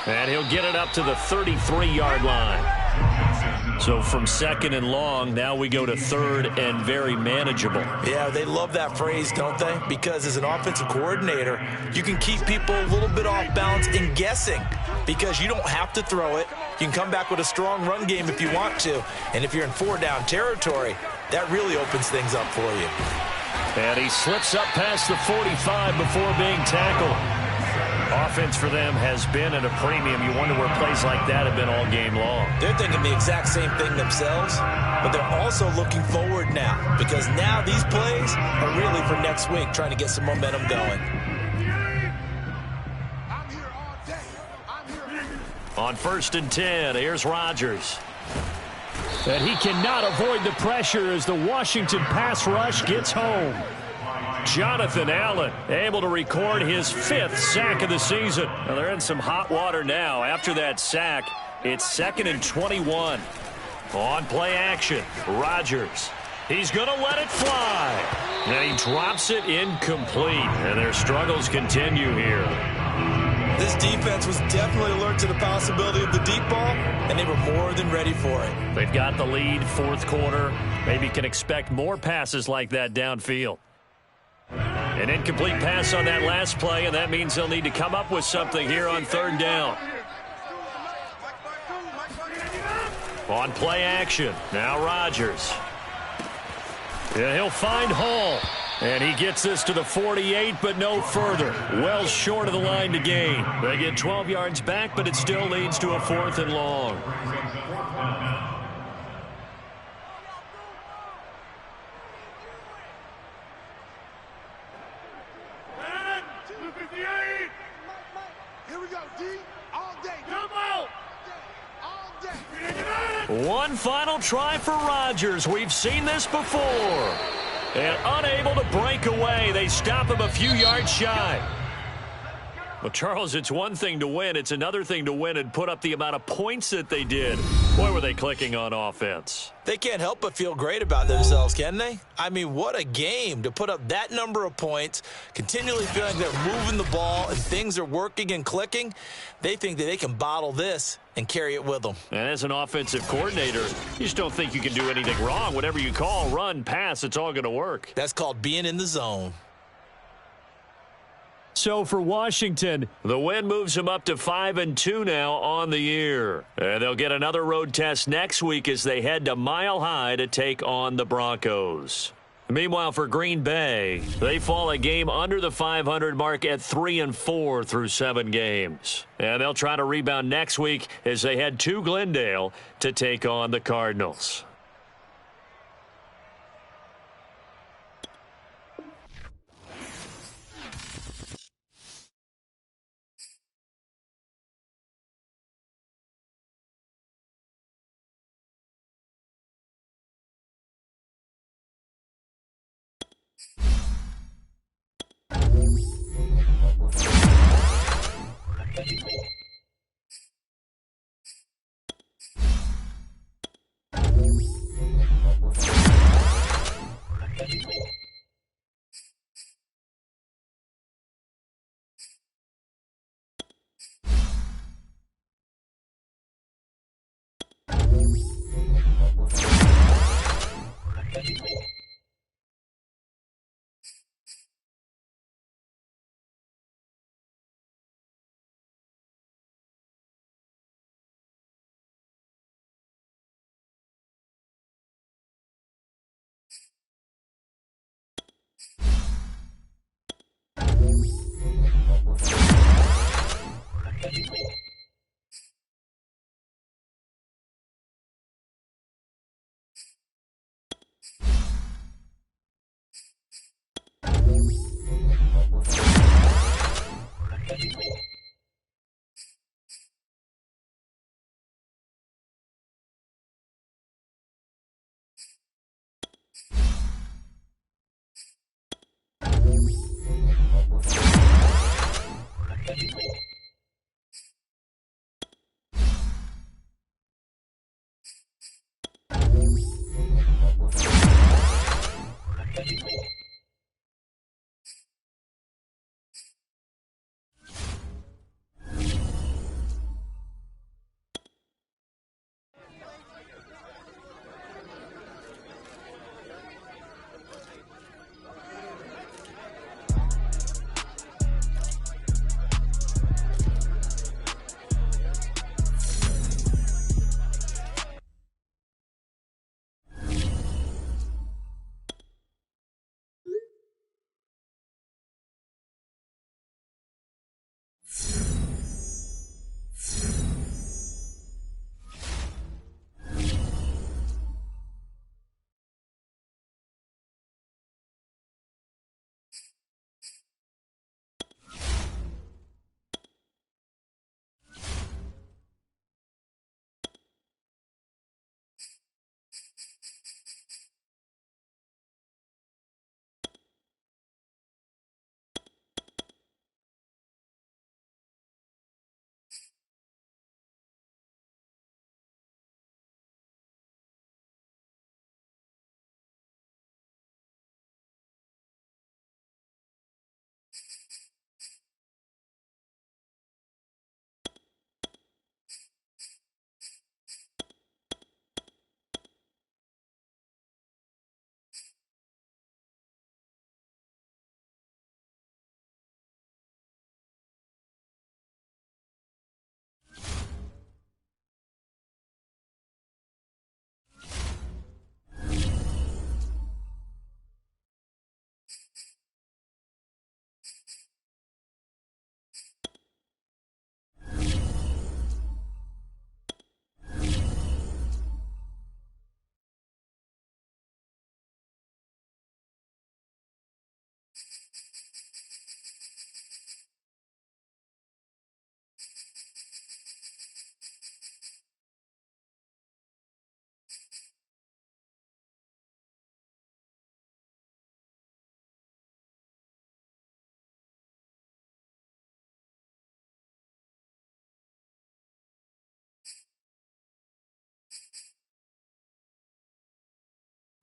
And he'll get it up to the 33-yard line. So from second and long, now we go to third and very manageable. Yeah, they love that phrase, don't they? Because as an offensive coordinator, you can keep people a little bit off balance and guessing because you don't have to throw it. You can come back with a strong run game if you want to. And if you're in 4-down territory, that really opens things up for you. And he slips up past the 45 before being tackled. Offense for them has been at a premium. You wonder where plays like that have been all game long. They're thinking the exact same thing themselves, but they're also looking forward now because now these plays are really for next week, trying to get some momentum going. On 1st and 10, here's Rodgers. And he cannot avoid the pressure as the Washington pass rush gets home. Jonathan Allen able to record his 5th sack of the season. Now they're in some hot water now. After that sack, it's 2nd and 21. On play action, Rodgers. He's going to let it fly. And he drops it incomplete. And their struggles continue here. This defense was definitely alert to the possibility of the deep ball, and they were more than ready for it. They've got the lead, 4th quarter. Maybe can expect more passes like that downfield. An incomplete pass on that last play, and that means they'll need to come up with something here on 3rd down. On play action, now Rodgers. Yeah, he'll find Hall. And he gets this to the 48, but no further. Well short of the line to gain. They get 12 yards back, but it still leads to a 4th and long. Here we go, D. All day. Come on. All day. One final try for Rodgers. We've seen this before. And unable to break away. They stop him a few yards shy. Well, Charles, it's one thing to win. It's another thing to win and put up the amount of points that they did. Boy, were they clicking on offense. They can't help but feel great about themselves, can they? I mean, what a game to put up that number of points, continually feeling they're moving the ball and things are working and clicking. They think that they can bottle this and carry it with them. And as an offensive coordinator, you just don't think you can do anything wrong. Whatever you call, run, pass, it's all going to work. That's called being in the zone. So for Washington, the win moves them up to 5-2 now on the year. And they'll get another road test next week as they head to Mile High to take on the Broncos. Meanwhile, for Green Bay, they fall a game under the 500 mark at 3-4 through 7 games. And they'll try to rebound next week as they head to Glendale to take on the Cardinals.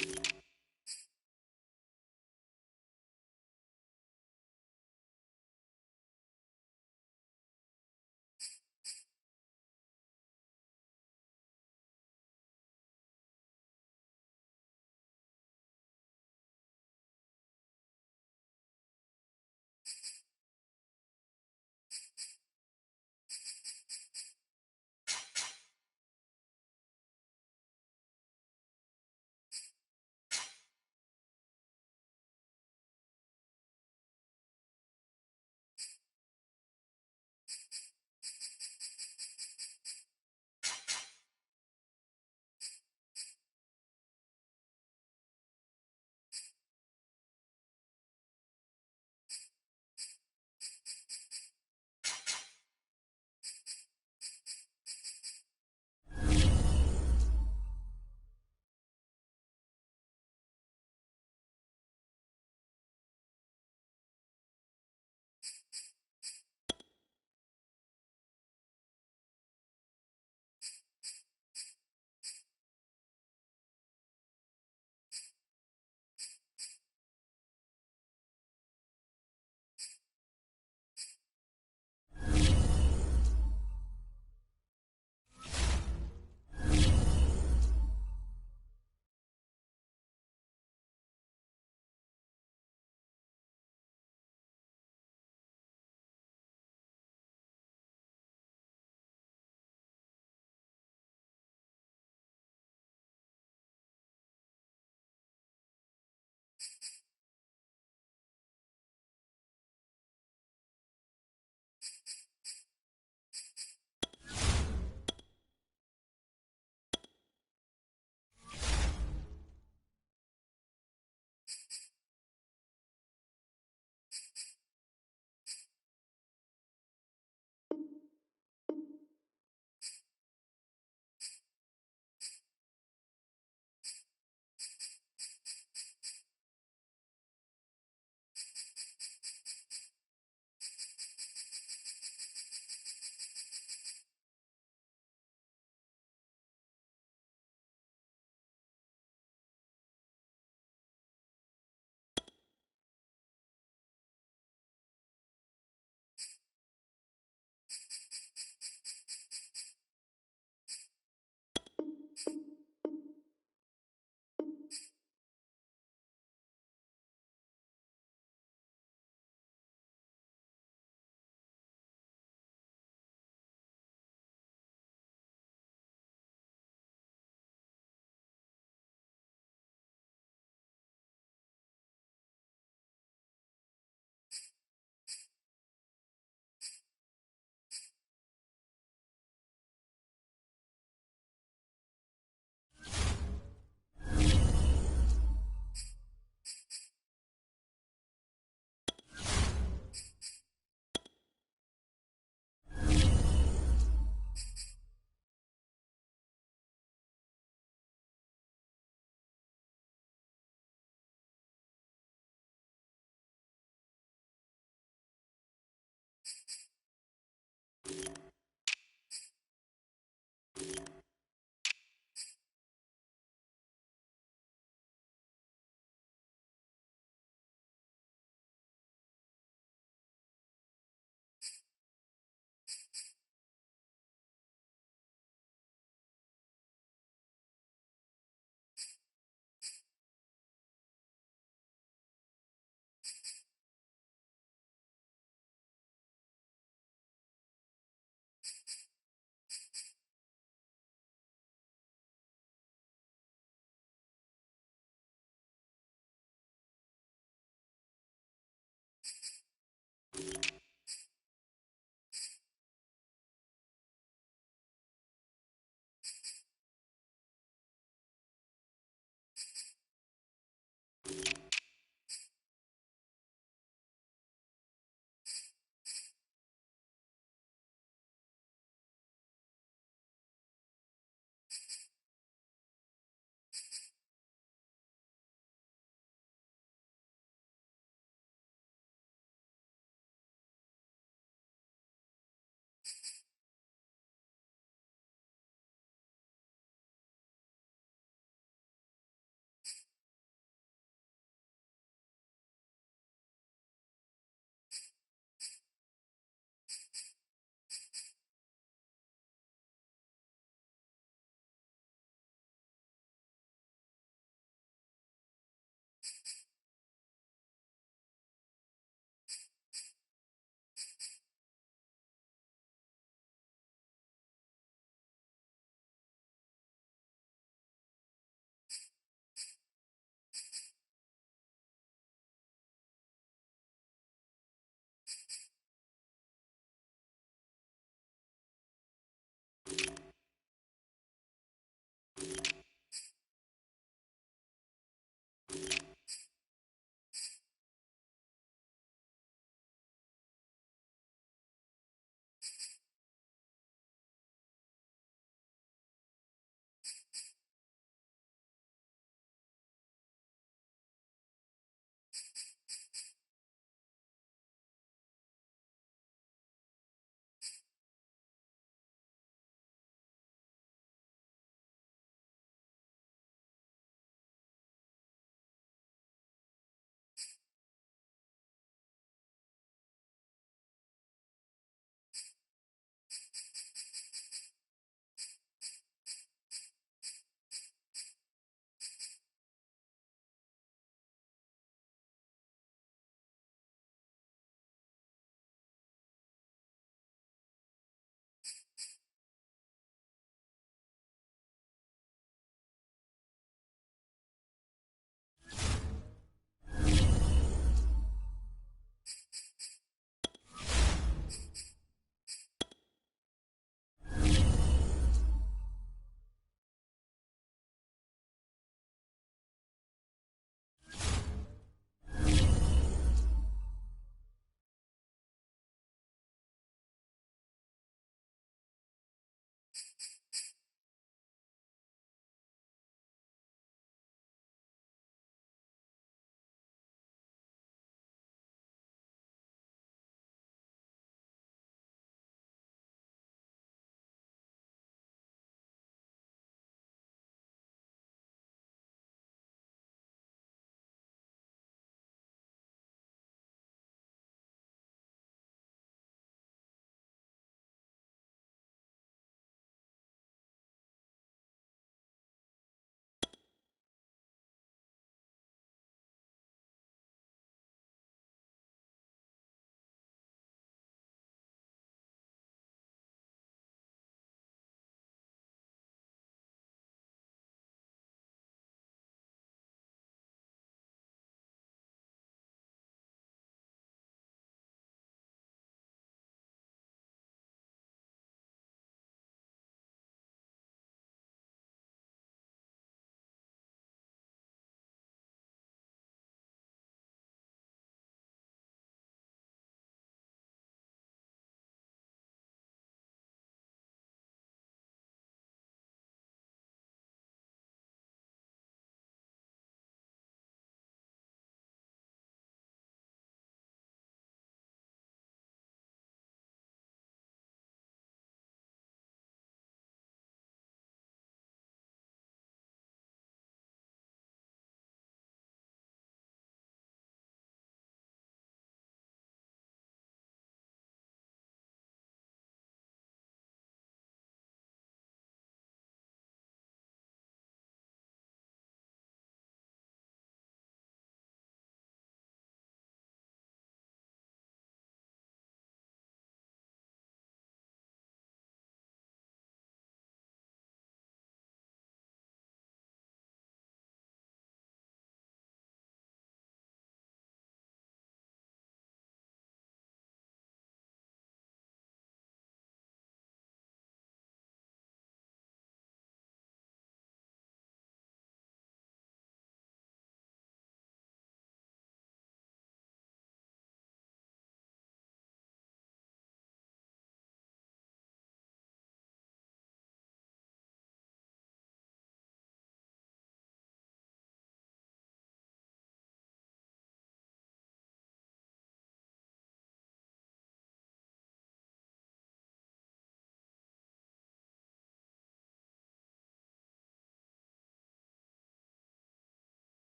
You